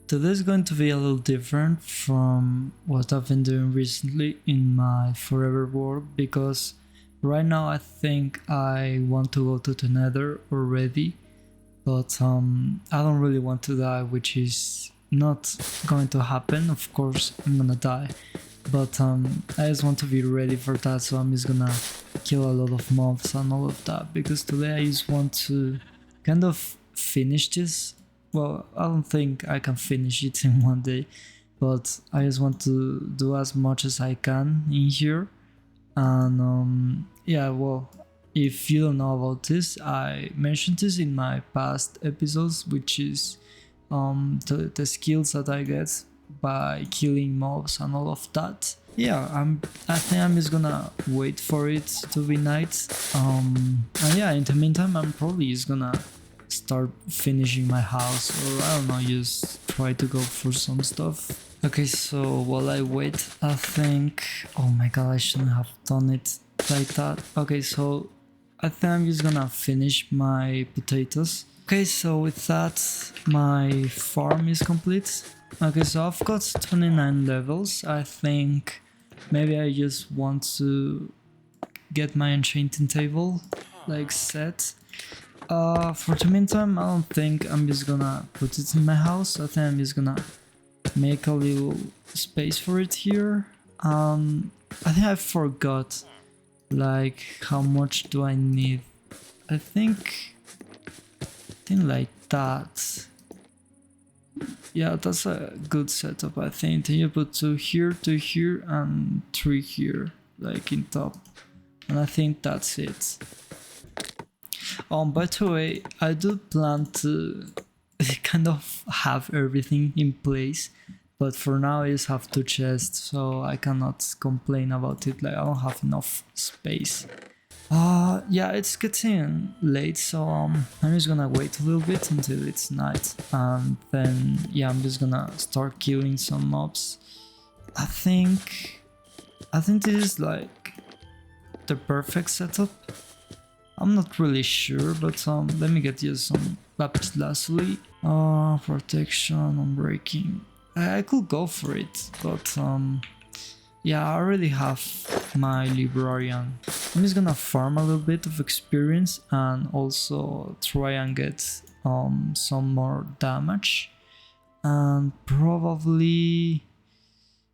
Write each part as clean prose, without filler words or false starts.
Today is going to be a little different from what I've been doing recently in my forever world because right now I think I want to go to the nether already, but I don't really want to die, which is not going to happen. Of course I'm gonna die, but I just want to be ready for that, so I'm just gonna kill a lot of mobs and all of that because today I just want to kind of finish this. Well, I don't think I can finish it in one day, but I just want to do as much as I can in here. And yeah, well, if you don't know about this, I mentioned this in my past episodes, which is the skills that I get by killing mobs and all of that. Yeah, I think I'm just gonna wait for it to be night. And yeah, in the meantime, I'm probably just gonna start finishing my house, or I don't know, just try to go for some stuff. Okay, so while I wait, I think, oh my god, I shouldn't have done it like that. Okay, so I think I'm just gonna finish my potatoes. Okay, so with that, my farm is complete. Okay, so I've got 29 levels. I think maybe I just want to get my enchanting table like set. For the meantime, I don't think I'm just gonna put it in my house. I think I'm just gonna make a little space for it here. I think I forgot like how much do I need. I think like that. Yeah, that's a good setup. I think then you put two here, and three here, like in top, and I think that's it. By the way, I do plan to kind of have everything in place, but for now I just have two chests, so I cannot complain about it. Like I don't have enough space. Yeah, it's getting late, so I'm just gonna wait a little bit until it's night, and then yeah, I'm just gonna start killing some mobs. I think this is like the perfect setup. I'm not really sure, but let me get you some lapis lazuli. Protection, unbreaking. I could go for it, but yeah, I already have my librarian. I'm just gonna farm a little bit of experience and also try and get some more damage. And probably,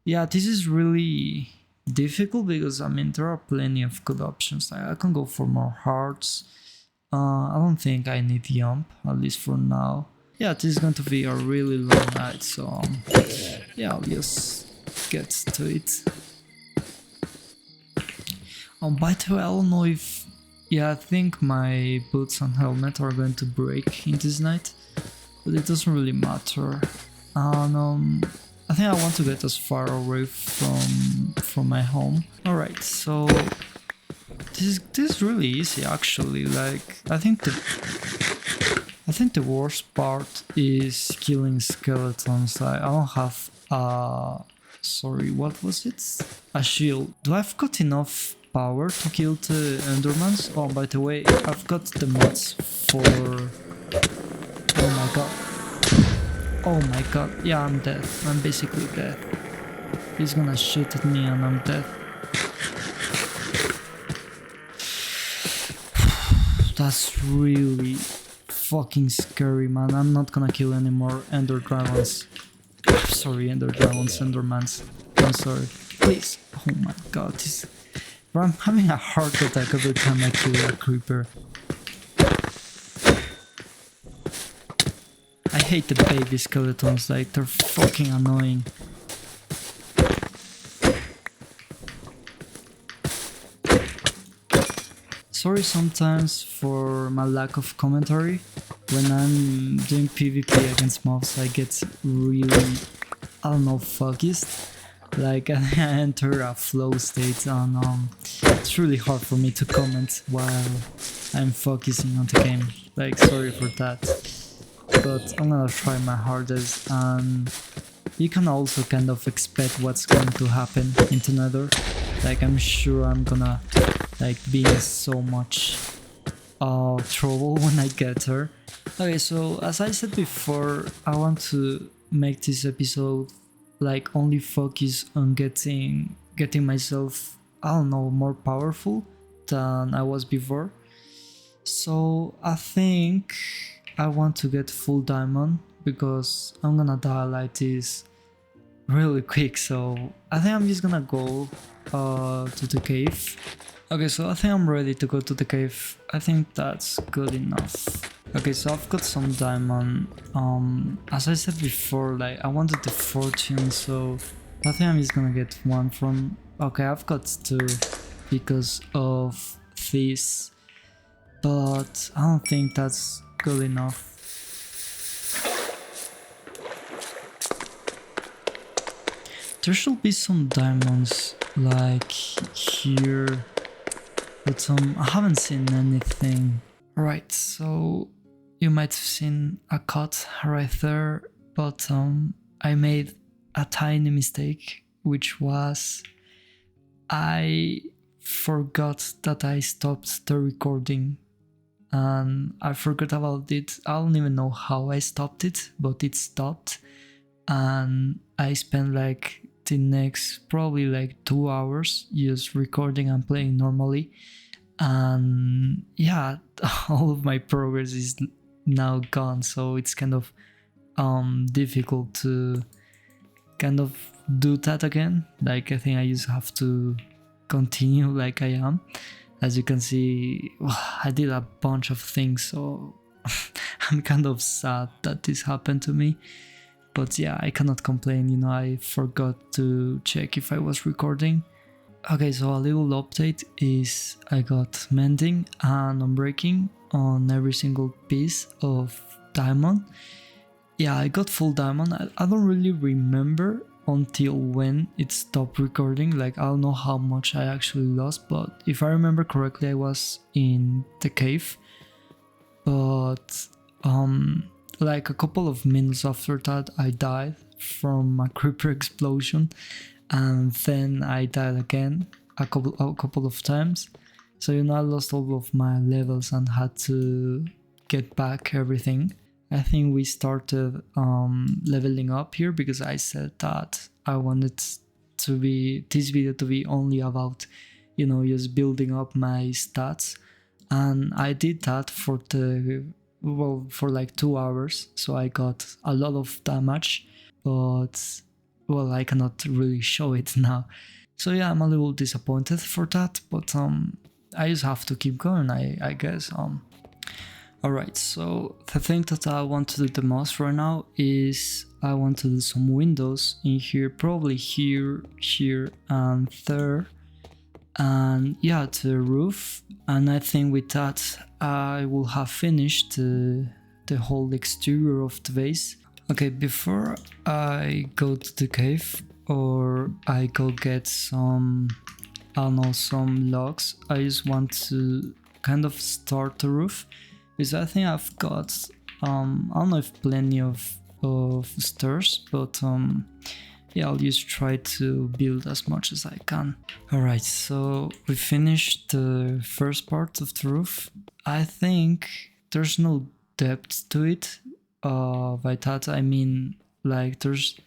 yeah, this is really difficult because I mean there are plenty of good options. Like I can go for more hearts. I don't think I need Yump, at least for now. Yeah, this is going to be a really long night, so yeah, I'll just get to it. By the way, I don't know if, yeah, I think my boots and helmet are going to break in this night, but it doesn't really matter. And I think I want to get as far away from my home. Alright, so this is really easy actually. Like I think the worst part is killing skeletons. Like I don't have sorry, what was it? A shield. Do I've got enough power to kill the endermans? Oh, by the way, I've got the mods for, oh my god. Oh my god, yeah, I'm dead. I'm basically dead. He's gonna shoot at me and I'm dead. That's really fucking scary, man. I'm not gonna kill any more ender dragons. Sorry, ender dragons, endermans. I'm sorry. Please. Oh my god, this... Bro, I'm having a heart attack every time I kill a creeper. I hate the baby skeletons, like they're fucking annoying. Sorry sometimes for my lack of commentary. When I'm doing PvP against mobs, I get really, I don't know, focused. Like I enter a flow state, and it's really hard for me to comment while I'm focusing on the game. Like sorry for that. But I'm gonna try my hardest, and you can also kind of expect what's going to happen into Nether. Like I'm sure I'm gonna like be in so much trouble when I get her. Okay, so as I said before, I want to make this episode like only focus on getting myself, I don't know, more powerful than I was before. So I think I want to get full diamond because I'm gonna die like this really quick. So I think I'm just gonna go to the cave. Okay, so I think I'm ready to go to the cave. I think that's good enough. Okay, so I've got some diamond. As I said before, like I wanted the fortune, so I think I'm just gonna get one from. Okay, I've got two because of this, but I don't think that's good enough. There should be some diamonds like here, but I haven't seen anything. Right, so you might have seen a cut right there, but I made a tiny mistake, which was I forgot that I stopped the recording, and I forgot about it. I don't even know how I stopped it, but it stopped, and I spent like the next probably like 2 hours just recording and playing normally. And yeah, all of my progress is now gone, so it's kind of difficult to kind of do that again. Like I think I just have to continue like I am. As you can see, I did a bunch of things, so I'm kind of sad that this happened to me. But yeah, I cannot complain, you know, I forgot to check if I was recording. Okay, so a little update is I got mending and unbreaking on every single piece of diamond. Yeah, I got full diamond. I don't really remember until when it stopped recording. Like, I don't know how much I actually lost, but if I remember correctly, I was in the cave. But like a couple of minutes after that, I died from a creeper explosion, and then I died again a couple of times. So you know, I lost all of my levels and had to get back everything. I think we started leveling up here because I said that I wanted to be this video to be only about, you know, just building up my stats, and I did that for for like 2 hours. So I got a lot of damage, but well, I cannot really show it now. So yeah, I'm a little disappointed for that, but I just have to keep going, I guess. Alright, so the thing that I want to do the most right now is I want to do some windows in here, probably here, here, and there. And yeah, to the roof. And I think with that, I will have finished the whole exterior of the base. Okay, before I go to the cave or I go get some, I don't know, some logs, I just want to kind of start the roof. Because I think I've got, I don't know if plenty of stairs, but yeah, I'll just try to build as much as I can. Alright, so we finished the first part of the roof. I think there's no depth to it. By that I mean like there's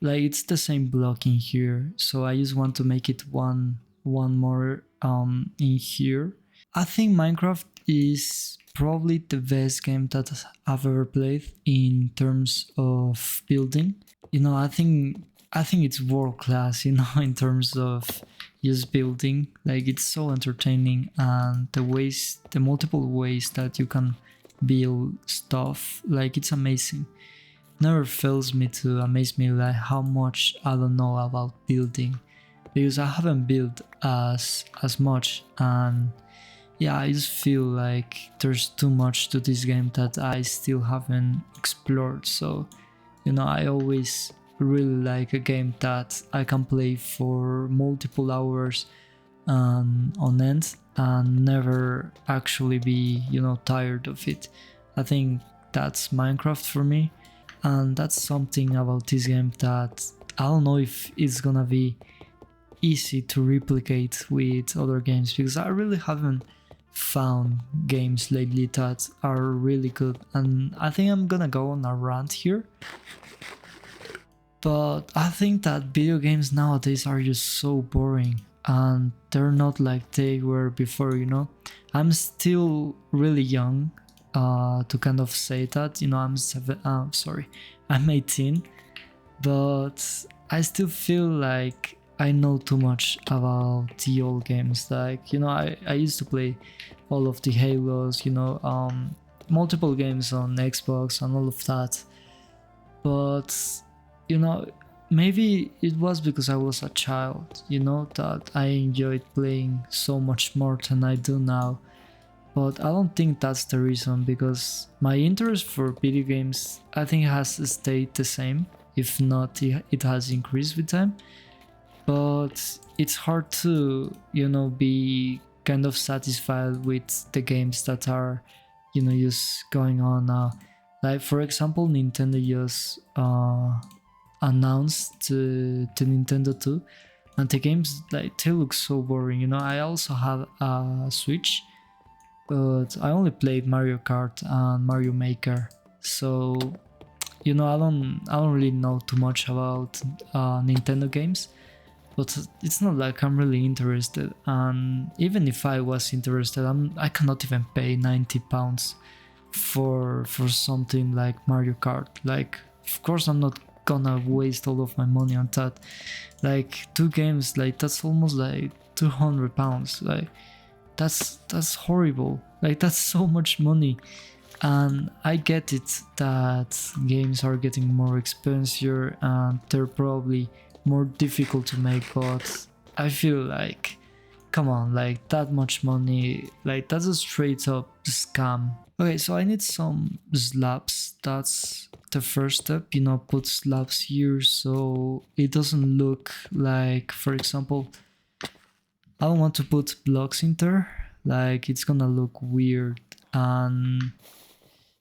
like it's the same block in here, so I just want to make it one more in here. I think Minecraft is probably the best game that I've ever played in terms of building. You know, I think it's world class, you know, in terms of just building. Like it's so entertaining, and the multiple ways that you can build stuff, like it's amazing. Never fails me to amaze me like how much I don't know about building, because I haven't built as much, and yeah, I just feel like there's too much to this game that I still haven't explored. So, you know, I always really like a game that I can play for multiple hours on end and never actually be, you know, tired of it. I think that's Minecraft for me, and that's something about this game that I don't know if it's gonna be easy to replicate with other games, because I really haven't found games lately that are really good. And I think I'm gonna go on a rant here, But I think that video games nowadays are just so boring and they're not like they were before, you know? I'm still really young to kind of say that, you know, I'm 18, but I still feel like I know too much about the old games. Like, you know, I used to play all of the Halos, you know, multiple games on Xbox and all of that. But, you know, maybe it was because I was a child, you know, that I enjoyed playing so much more than I do now. But I don't think that's the reason, because my interest for video games I think has stayed the same. If not, it has increased with time. But it's hard to, you know, be kind of satisfied with the games that are, you know, just going on now. Like for example, Nintendo just announced the Nintendo 2, and the games like they look so boring. You know, I also have a Switch, but I only played Mario Kart and Mario Maker. So, you know, I don't really know too much about Nintendo games, but it's not like I'm really interested. And even if I was interested, I cannot even pay £90 for something like Mario Kart. Like, of course, I'm not gonna waste all of my money on that. Like, two games, like that's almost like £200. Like, that's horrible. Like, that's so much money. And I get it that games are getting more expensive and they're probably more difficult to make, but I feel like, come on, like that much money, like that's a straight up scam. Okay, so I need some slabs. That's the first step, you know, put slabs here so it doesn't look like, for example, I don't want to put blocks in there, like it's gonna look weird. And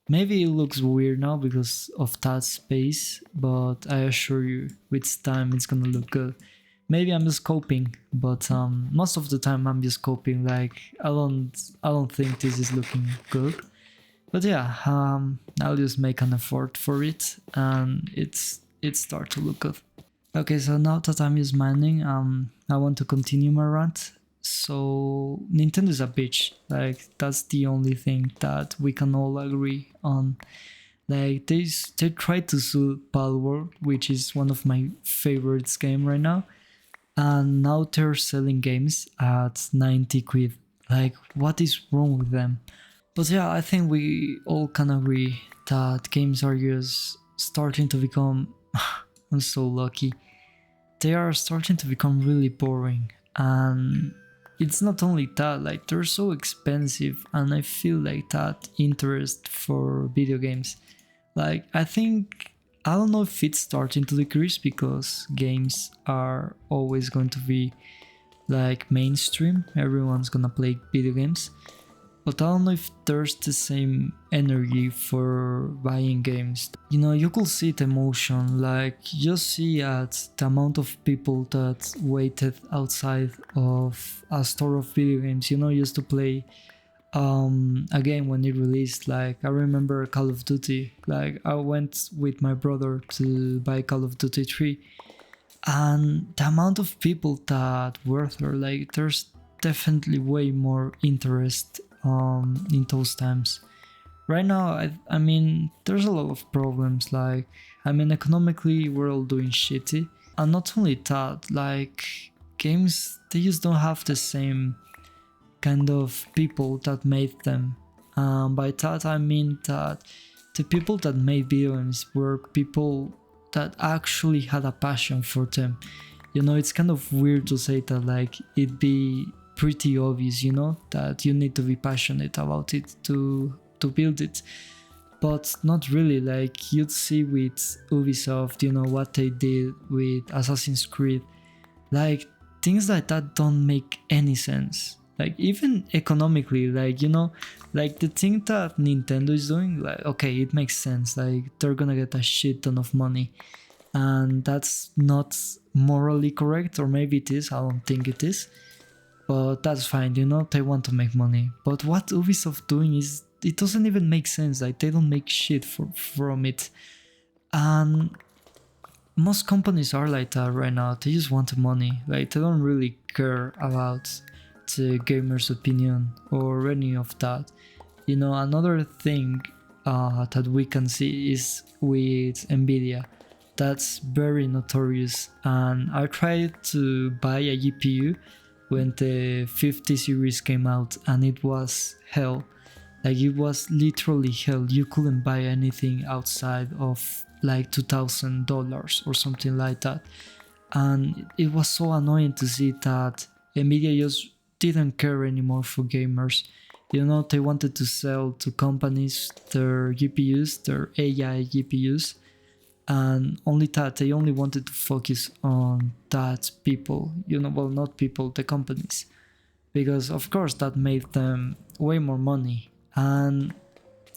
maybe it looks weird now because of that space, but I assure you, with time it's gonna look good. Maybe I'm just coping, but most of the time I'm just coping. Like I don't think this is looking good. But yeah, I'll just make an effort for it, and it start to look good. Okay, so now that I'm just mining, I want to continue my rant. So Nintendo's a bitch. Like that's the only thing that we can all agree on. Like they tried to sue Palworld, which is one of my favorites game right now, and now they're selling games at 90 quid. Like, what is wrong with them? But yeah, I think we all can agree that games are just starting to become. I'm so lucky. They are starting to become really boring, and it's not only that, like they're so expensive, and I feel like that interest for video games, like I think, I don't know if it's starting to decrease because games are always going to be like mainstream, everyone's gonna play video games, but I don't know if there's the same energy for buying games. You know, you could see the emotion, like just see at the amount of people that waited outside of a store of video games, you know, just to play a game when it released. Like I remember Call of Duty, like I went with my brother to buy Call of Duty 3, and the amount of people that were there, like there's definitely way more interest in those times. Right now, I mean, there's a lot of problems. Like, I mean, economically, we're all doing shitty, and not only that, like games, they just don't have the same kind of people that made them. By that, I mean that the people that made video games were people that actually had a passion for them. You know, it's kind of weird to say that, like it'd be pretty obvious, you know, that you need to be passionate about it to build it, but not really. Like you'd see with Ubisoft, you know, what they did with Assassin's Creed, like things like that don't make any sense, like even economically. Like, you know, like the thing that Nintendo is doing, like okay, it makes sense, like they're gonna get a shit ton of money, and that's not morally correct, or maybe it is, I don't think it is, but that's fine, you know, they want to make money. But what Ubisoft doing is, it doesn't even make sense, like they don't make shit from it. And most companies are like that right now. They just want the money. Like they don't really care about the gamer's opinion or any of that. Another thing that we can see is with Nvidia. That's very notorious. And I tried to buy a GPU when the 50 series came out, and it was hell. Like it was literally hell. You couldn't buy anything outside of like $2,000 or something like that. And it was so annoying to see that Nvidia just didn't care anymore for gamers. They wanted to sell to companies their GPUs, their AI GPUs, and only that they only wanted to focus on that people, well, not people, the companies, because of course that made them way more money. And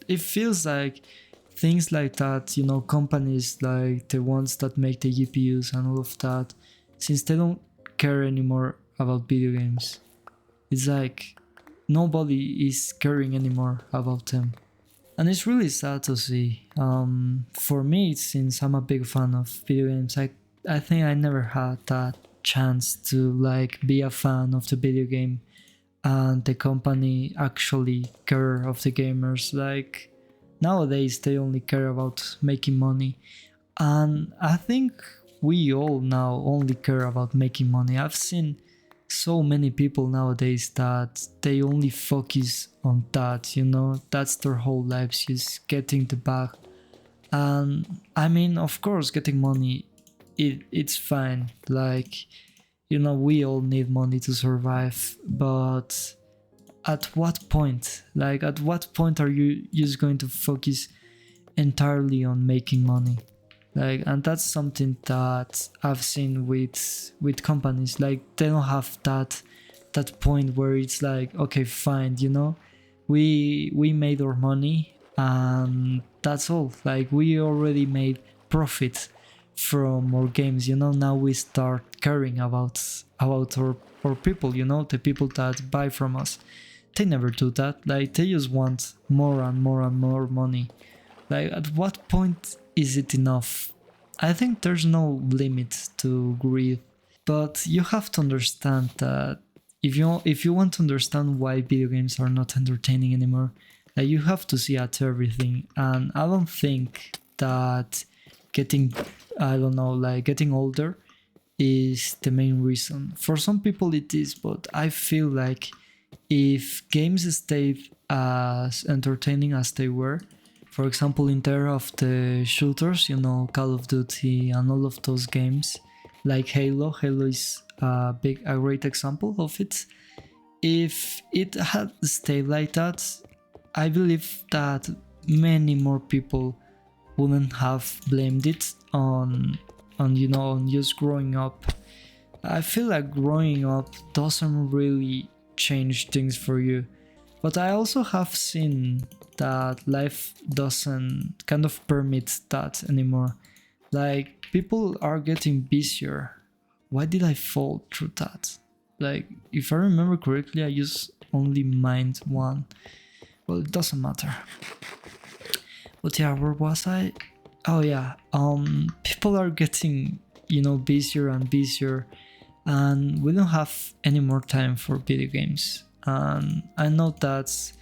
it feels like things like that, companies like the ones that make the GPUs and all of that, since they don't care anymore about video games, it's like nobody is caring anymore about them. And it's really sad to see. For me, since I'm a big fan of video games, I think I never had that chance to like be a fan of the video game and the company actually care of the gamers. Like nowadays they only care about making money, and I think we all now only care about making money. I've seen so many people nowadays that they only focus on that, that's their whole lives, just getting the bag. And I mean, of course, getting money, it's fine. Like, we all need money to survive, but at what point? Like, at what point are you just going to focus entirely on making money? Like, and that's something that I've seen with companies. Like, they don't have that point where it's like, okay, fine, we made our money and that's all. Like, we already made profit from our games. Now we start caring about our people. The people that buy from us. They never do that. Like, they just want more and more and more money. Like, at what point is it enough? I think there's no limit to greed, but you have to understand that if you want to understand why video games are not entertaining anymore, like, you have to see at everything. And I don't think that getting, I don't know, like getting older is the main reason. For some people it is, but I feel like if games stayed as entertaining as they were, for example, in terms of the shooters, Call of Duty and all of those games, like Halo. Halo is a great example of it. If it had stayed like that, I believe that many more people wouldn't have blamed it on just growing up. I feel like growing up doesn't really change things for you. But I also have seen that life doesn't kind of permit that anymore. Like, people are getting busier. Why did I fall through that? Like, if I remember correctly, I just only mined one. Well, it doesn't matter. But yeah, where was I? Oh yeah, people are getting, busier and busier, and we don't have any more time for video games. And I know that's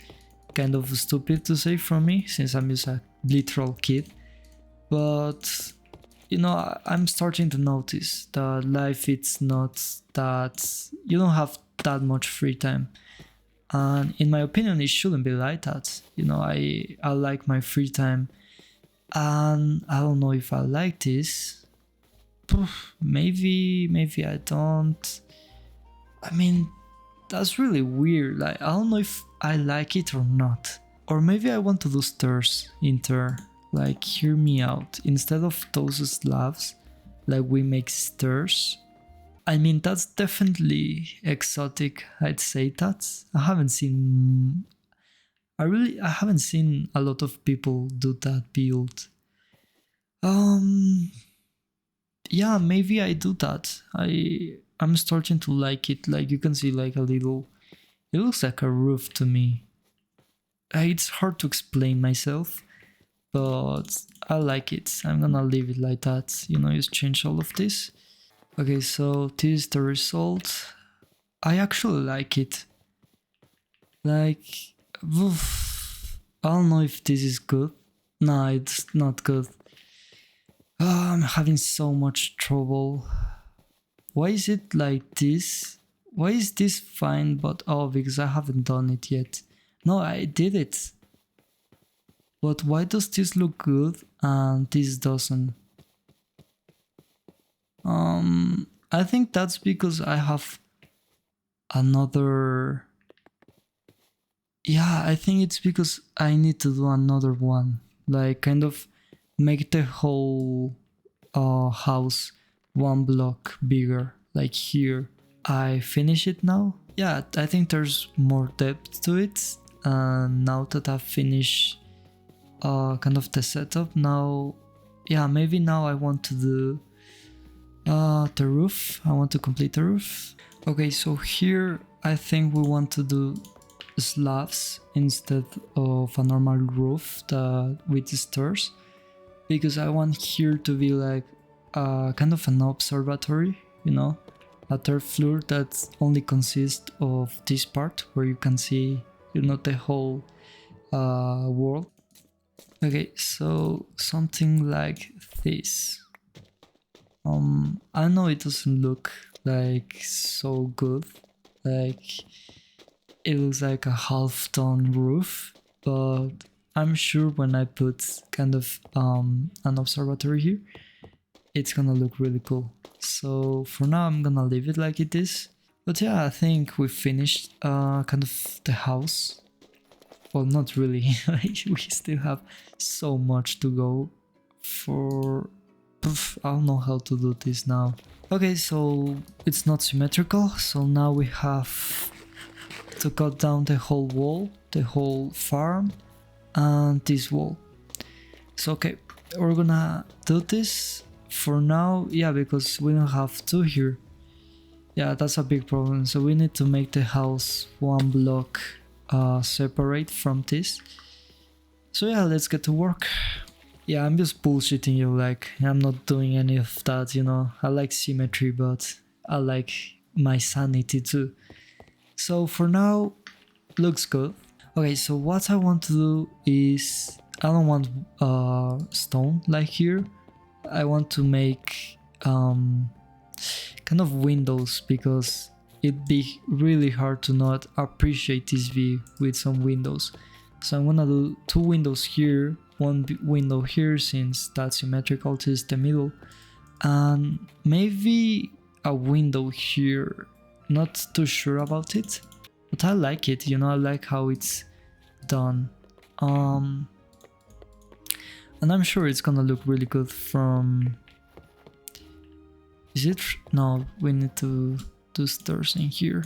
kind of stupid to say from me, since I'm just a literal kid, but I'm starting to notice that life, it's not that you don't have that much free time. And in my opinion, it shouldn't be like that. I like my free time, and I don't know if I like this. Maybe I don't. I mean, that's really weird. Like, I don't know if I like it or not. Or maybe I want to do stairs in there. Like, hear me out. Instead of those slabs, like, we make stairs. I mean, that's definitely exotic. I'd say that. I haven't seen a lot of people do that build. Yeah, maybe I do that. I'm starting to like it. Like, you can see, like, a little, it looks like a roof to me. It's hard to explain myself, but I like it. I'm gonna leave it like that, you know, just change all of this. Okay, so this is the result. I actually like it. Like, oof, I don't know if this is good. No, it's not good. I'm having so much trouble. Why is it like this? Why is this fine but oh, because I haven't done it yet. No, I did it. But why does this look good and this doesn't? I think that's because I have another... Yeah, I think it's because I need to do another one. Like, kind of make the whole house one block bigger, like here. I finish it now. Yeah, I think there's more depth to it. And now that I've finished kind of the setup, now, yeah, maybe now I want to do the roof. I want to complete the roof. Okay, so here I think we want to do slabs instead of a normal roof with stairs, because I want here to be like kind of an observatory, you know, a third floor that only consists of this part where you can see, you know, the whole world. Okay, so something like this. I know it doesn't look like so good, like it looks like a half-tone roof, but I'm sure when I put kind of an observatory here, it's gonna look really cool. So for now I'm gonna leave it like it is. But yeah, I think we finished kind of the house. Well, not really. We still have so much to go for... I don't know how to do this now. Okay, so it's not symmetrical, so now we have to cut down the whole wall, the whole farm, and this wall. So okay, we're gonna do this for now, yeah, because we don't have two here. Yeah, that's a big problem, so we need to make the house one block separate from this. So yeah, let's get to work. Yeah, I'm just bullshitting you, like, I'm not doing any of that, you know. I like symmetry, but I like my sanity too. So for now, looks good. Okay, so what I want to do is, I don't want stone like here. I want to make kind of windows, because it'd be really hard to not appreciate this view with some windows. So I'm gonna do two windows here, one window here, since that's symmetrical to the middle, and maybe a window here. Not too sure about it, but I like it, you know, I like how it's done. And I'm sure it's gonna look really good from... Is it? No, we need to do stairs in here.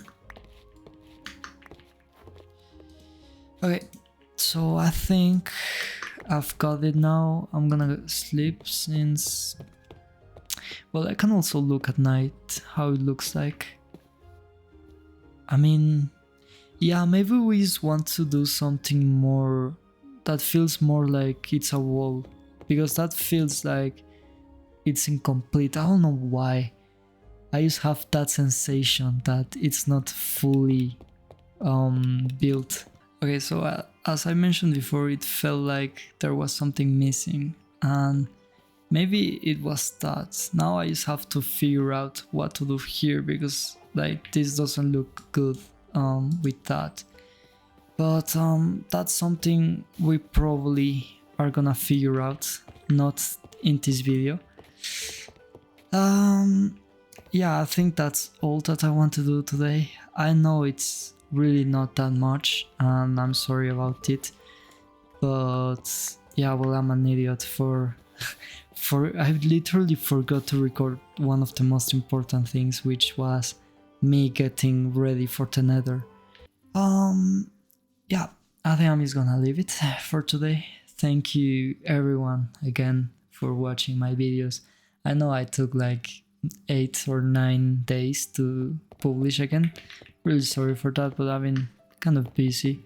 Okay, so I think I've got it now. I'm gonna sleep since... Well, I can also look at night how it looks like. I mean, yeah, maybe we just want to do something more that feels more like it's a wall, because that feels like it's incomplete. I don't know why. I just have that sensation that it's not fully built. Okay, so as I mentioned before, it felt like there was something missing, and maybe it was that. Now I just have to figure out what to do here, because like this doesn't look good with that. But that's something we probably are gonna figure out, not in this video. Yeah, I think that's all that I want to do today. I know it's really not that much, and I'm sorry about it, but yeah, well, I'm an idiot for I literally forgot to record one of the most important things, which was me getting ready for the nether. Yeah, I think I'm just gonna leave it for today. Thank you everyone again for watching my videos. I know I took like 8 or 9 days to publish again. Really sorry for that, but I've been kind of busy.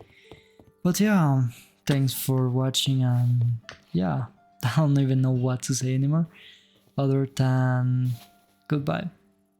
But yeah, thanks for watching, and yeah, I don't even know what to say anymore other than goodbye.